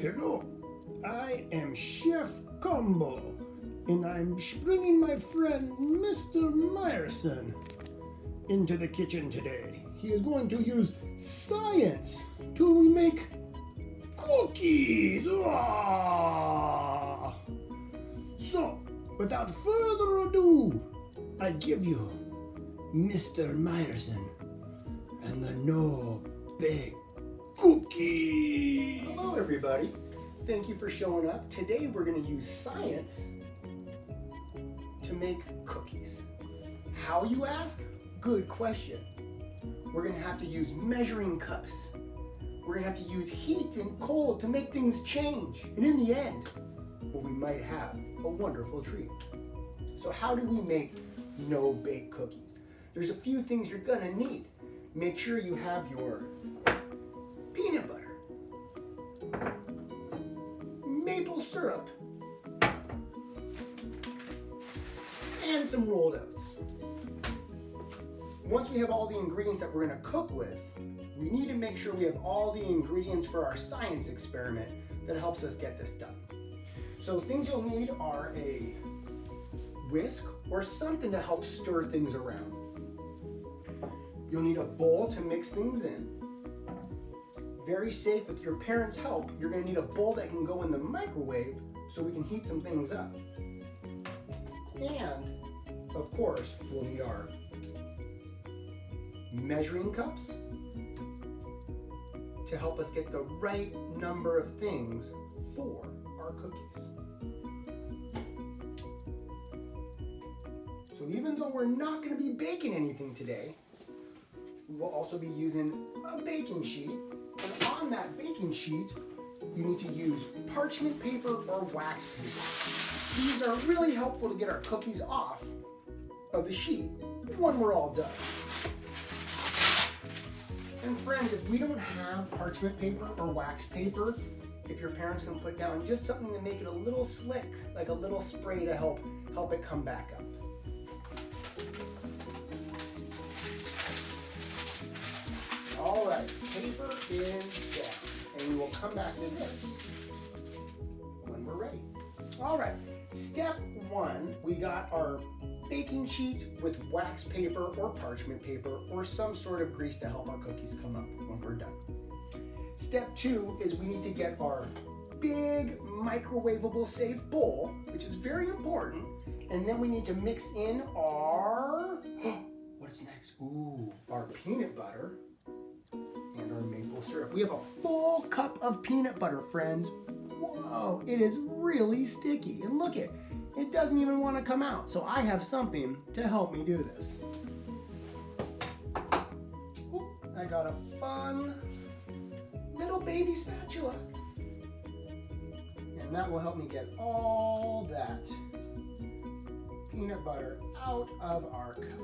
Hello, I am Chef Combo, and I'm bringing my friend Mr. Meyerson into the kitchen today. He is going to use science to make cookies. Ah! So, without further ado, I give you Mr. Meyerson and the No Bake Cookie. Hello, everybody. Thank you for showing up. Today we're going to use science to make cookies. How, you ask? Good question. We're going to have to use measuring cups. We're going to have to use heat and cold to make things change. And in the end, well, we might have a wonderful treat. So how do we make no-bake cookies? There's a few things you're going to need. Make sure you have your peanut butter, maple syrup, and some rolled oats. Once we have all the ingredients that we're going to cook with, we need to make sure we have all the ingredients for our science experiment that helps us get this done. So things you'll need are a whisk or something to help stir things around. You'll need a bowl to mix things in. Very safe, with your parents' help, you're going to need a bowl that can go in the microwave so we can heat some things up. And, of course, we'll need our measuring cups to help us get the right number of things for our cookies. So even though we're not going to be baking anything today, we will also be using a baking sheet. And on that baking sheet, you need to use parchment paper or wax paper. These are really helpful to get our cookies off of the sheet when we're all done. And friends, if we don't have parchment paper or wax paper, if your parents can put down just something to make it a little slick, like a little spray to help it come back up. All right, paper is down, and we will come back to this when we're ready. All right, step one, we got our baking sheet with wax paper or parchment paper or some sort of grease to help our cookies come up when we're done. Step two is we need to get our big microwavable safe bowl, which is very important, and then we need to mix in our, what's next? Ooh, our peanut butter and our maple syrup. We have a full cup of peanut butter, friends. Whoa, it is really sticky. And look it doesn't even want to come out. So I have something to help me do this. Ooh, I got a fun little baby spatula. And that will help me get all that peanut butter out of our cup.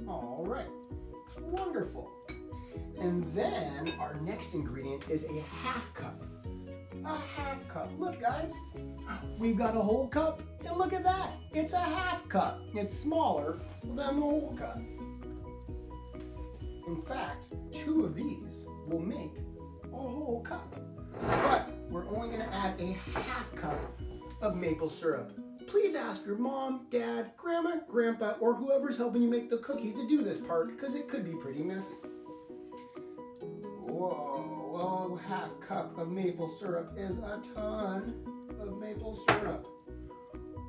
All right, wonderful. And then our next ingredient is a half cup. A half cup. Look, guys, we've got a whole cup, and look at that. It's a half cup. It's smaller than the whole cup. In fact, 2 of these will make a whole cup. But we're only going to add a half cup of maple syrup. Please ask your mom, dad, grandma, grandpa, or whoever's helping you make the cookies to do this part, because it could be pretty messy. Whoa, well, half cup of maple syrup is a ton of maple syrup.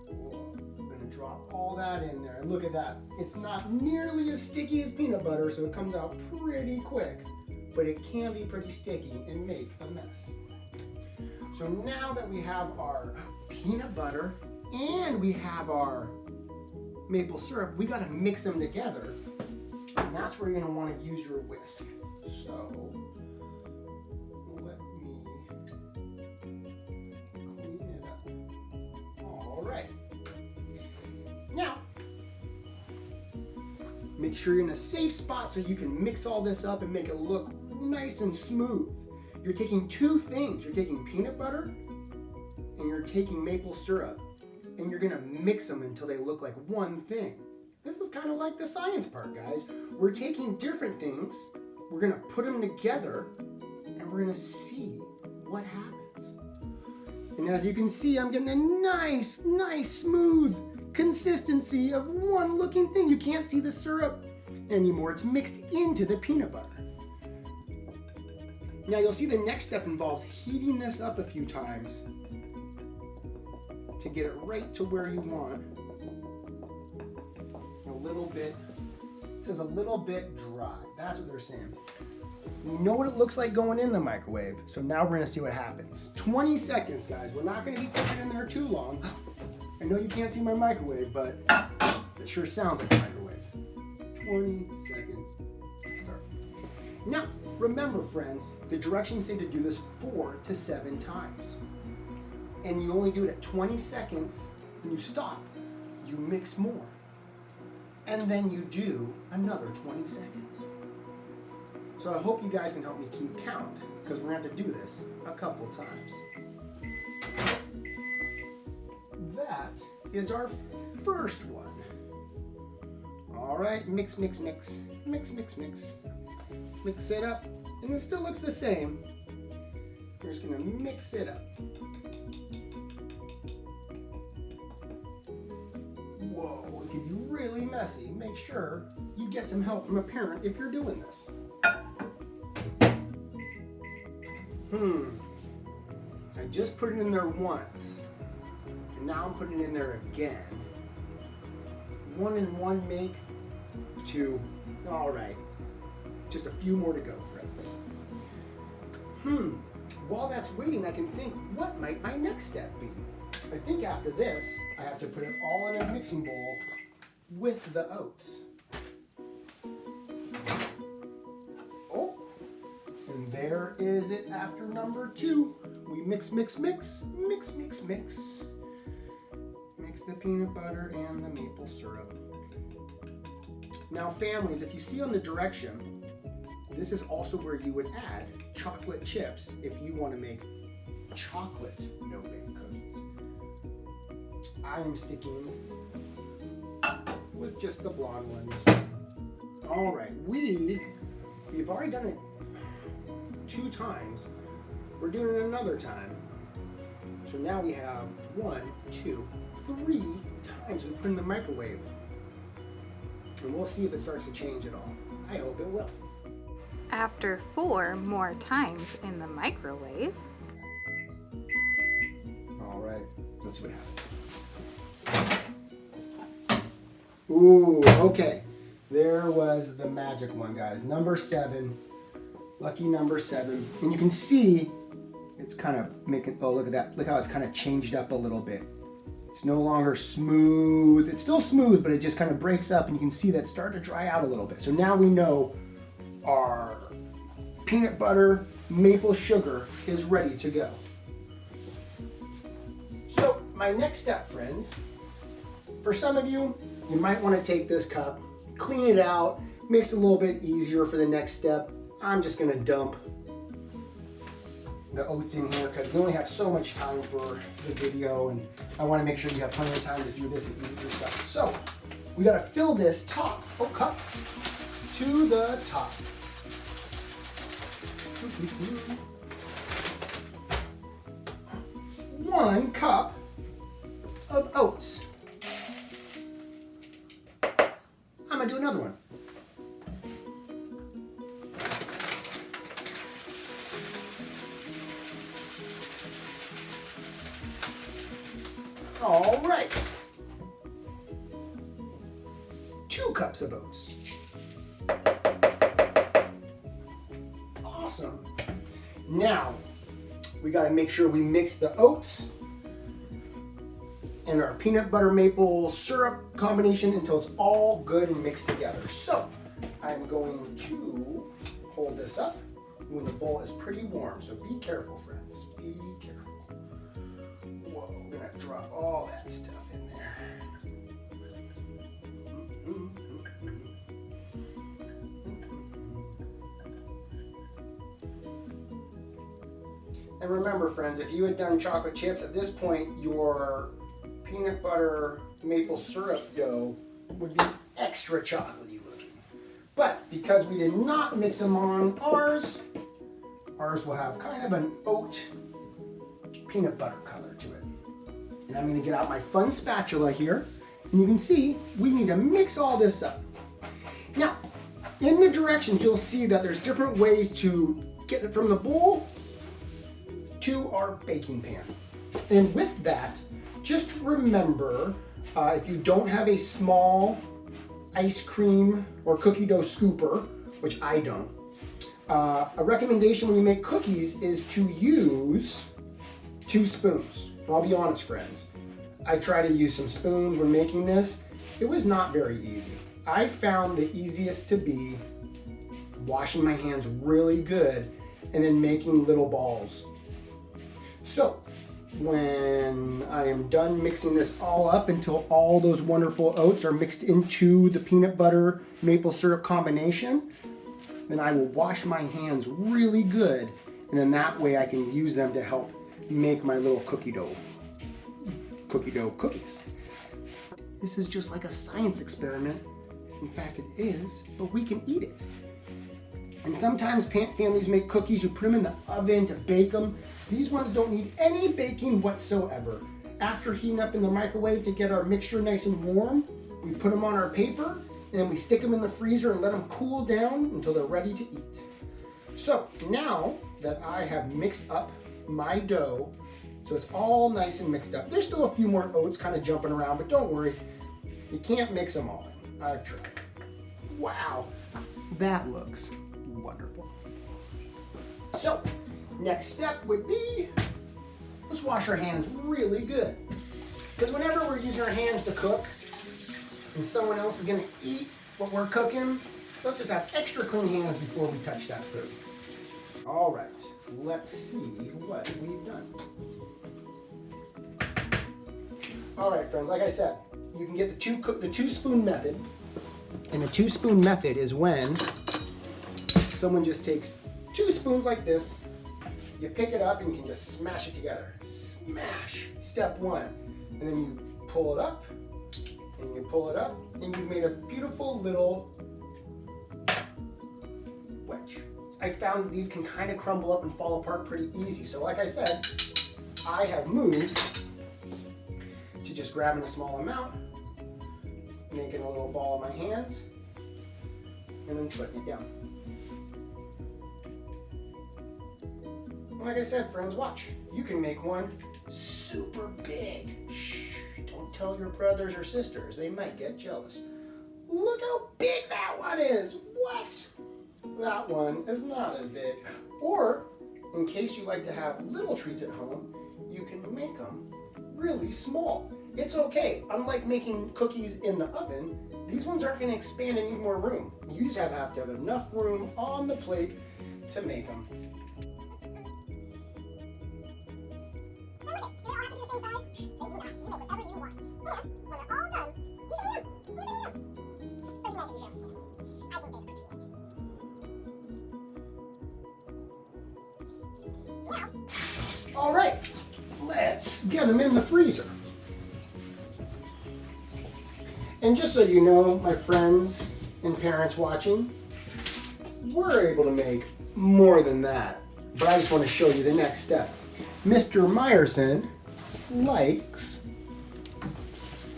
Whoa, I'm gonna drop all that in there, and look at that. It's not nearly as sticky as peanut butter, so it comes out pretty quick, but it can be pretty sticky and make a mess. So now that we have our peanut butter and we have our maple syrup, we gotta mix them together. And that's where you're gonna wanna use your whisk. So, let me clean it up. All right. Now, make sure you're in a safe spot so you can mix all this up and make it look nice and smooth. You're taking 2 things. You're taking peanut butter and you're taking maple syrup. And you're gonna mix them until they look like one thing. This is kind of like the science part, guys. We're taking different things we're gonna put them together and we're gonna see what happens. And as you can see, I'm getting a nice, smooth consistency of one looking thing. You can't see the syrup anymore. It's mixed into the peanut butter. Now you'll see the next step involves heating this up a few times to get it right to where you want. A little bit, it says a little bit dry. That's what they're saying. We know what it looks like going in the microwave, so now we're gonna see what happens. 20 seconds, guys. We're not gonna keep it in there too long. I know you can't see my microwave, but it sure sounds like a microwave. 20 seconds, start. Now, remember friends, the directions say to do this 4 to 7 times. And you only do it at 20 seconds, and you stop. You mix more. And then you do another 20 seconds. So I hope you guys can help me keep count, because we're gonna have to do this a couple times. That is our first one. All right, mix, mix, mix, mix, mix, mix. Mix it up, and it still looks the same. We're just gonna mix it up. Whoa, it can be really messy. Make sure you get some help from a parent if you're doing this. I just put it in there once, and now I'm putting it in there again. 1 and 1 make 2. All right, just a few more to go, friends. While that's waiting, I can think, what might my next step be? I think after this, I have to put it all in a mixing bowl with the oats. Oh, and there is it after number 2. We mix, mix, mix, mix, mix, mix. Mix the peanut butter and the maple syrup. Now families, if you see on the direction, this is also where you would add chocolate chips if you want to make chocolate no-bake cookies. I am sticking with just the blonde ones. All right, we've already done it 2 times. We're doing it another time. So now we have 1, 2, 3 times we put in the microwave. And we'll see if it starts to change at all. I hope it will. After 4 more times in the microwave. All right, let's see what happens. Ooh, okay. There was the magic one, guys. Number 7, lucky number 7. And you can see it's kind of making, oh, look at that. Look how it's kind of changed up a little bit. It's no longer smooth. It's still smooth, but it just kind of breaks up, and you can see that start to dry out a little bit. So now we know our peanut butter maple sugar is ready to go. So my next step, friends, for some of you, you might want to take this cup, clean it out, makes it a little bit easier for the next step. I'm just going to dump the oats in here because we only have so much time for the video, and I want to make sure you have plenty of time to do this and eat it yourself. So we got to fill this cup to the top. 1 cup of oats. I'm gonna do another one. All right. 2 cups of oats. Awesome. Now, we got to make sure we mix the oats and our peanut butter maple syrup combination until it's all good and mixed together. So, I'm going to hold this up when the bowl is pretty warm. So be careful, friends. Be careful. Whoa, I'm going to drop all that stuff in there. And remember, friends, if you had done chocolate chips, at this point, your peanut butter maple syrup dough would be extra chocolatey looking. But because we did not mix them on ours will have kind of an oat peanut butter color to it. And I'm going to get out my fun spatula here, and you can see we need to mix all this up. Now, in the directions you'll see that there's different ways to get it from the bowl to our baking pan. And with that, just remember, if you don't have a small ice cream or cookie dough scooper, which I don't, a recommendation when you make cookies is to use 2 spoons. I'll be honest, friends. I try to use some spoons when making this. It was not very easy. I found the easiest to be washing my hands really good and then making little balls. So when I am done mixing this all up until all those wonderful oats are mixed into the peanut butter maple syrup combination, then I will wash my hands really good, and then that way I can use them to help make my little cookie dough cookies. This is just like a science experiment. In fact, it is, but we can eat it. And sometimes families make cookies, you put them in the oven to bake them. These ones don't need any baking whatsoever. After heating up in the microwave to get our mixture nice and warm, we put them on our paper, and then we stick them in the freezer and let them cool down until they're ready to eat. So now that I have mixed up my dough, so it's all nice and mixed up. There's still a few more oats kind of jumping around, but don't worry, you can't mix them all in. I've tried. Wow, that looks wonderful. So, next step would be, let's wash our hands really good. Because whenever we're using our hands to cook, and someone else is gonna eat what we're cooking, let's just have extra clean hands before we touch that food. All right, let's see what we've done. All right, friends, like I said, you can get the 2-spoon method. And the 2-spoon method is when someone just takes 2 spoons like this, you pick it up and you can just smash it together. Smash, step 1. And then you pull it up, and you pull it up, and you've made a beautiful little wedge. I found these can kind of crumble up and fall apart pretty easy. So like I said, I have moved to just grabbing a small amount, making a little ball in my hands, and then putting it down. Like I said, friends, watch. You can make one super big. Shh, don't tell your brothers or sisters. They might get jealous. Look how big that one is. What? That one is not as big. Or, in case you like to have little treats at home, you can make them really small. It's okay. Unlike making cookies in the oven, these ones aren't going to expand and need more room. You just have to have enough room on the plate to make them. All right, let's get them in the freezer. And just so you know, my friends and parents watching, we're able to make more than that. But I just want to show you the next step. Mr. Meyerson likes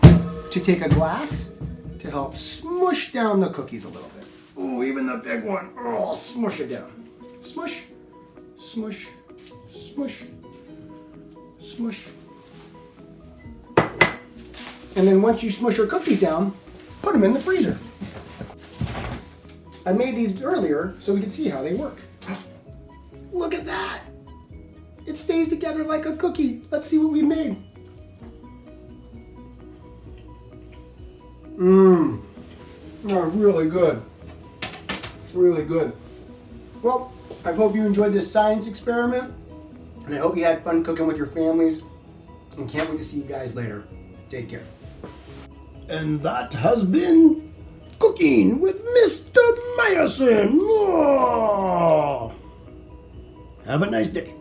to take a glass to help smush down the cookies a little bit. Oh, even the big one. Oh, smush it down. Smush, smush, smush, smush. And then once you smush your cookies down, put them in the freezer. I made these earlier so we could see how they work. Look at that. It stays together like a cookie. Let's see what we made. Oh, really good. Really good. Well, I hope you enjoyed this science experiment, and I hope you had fun cooking with your families, and can't wait to see you guys later. Take care. And that has been Cooking with Mr. Meyerson. Oh. Have a nice day.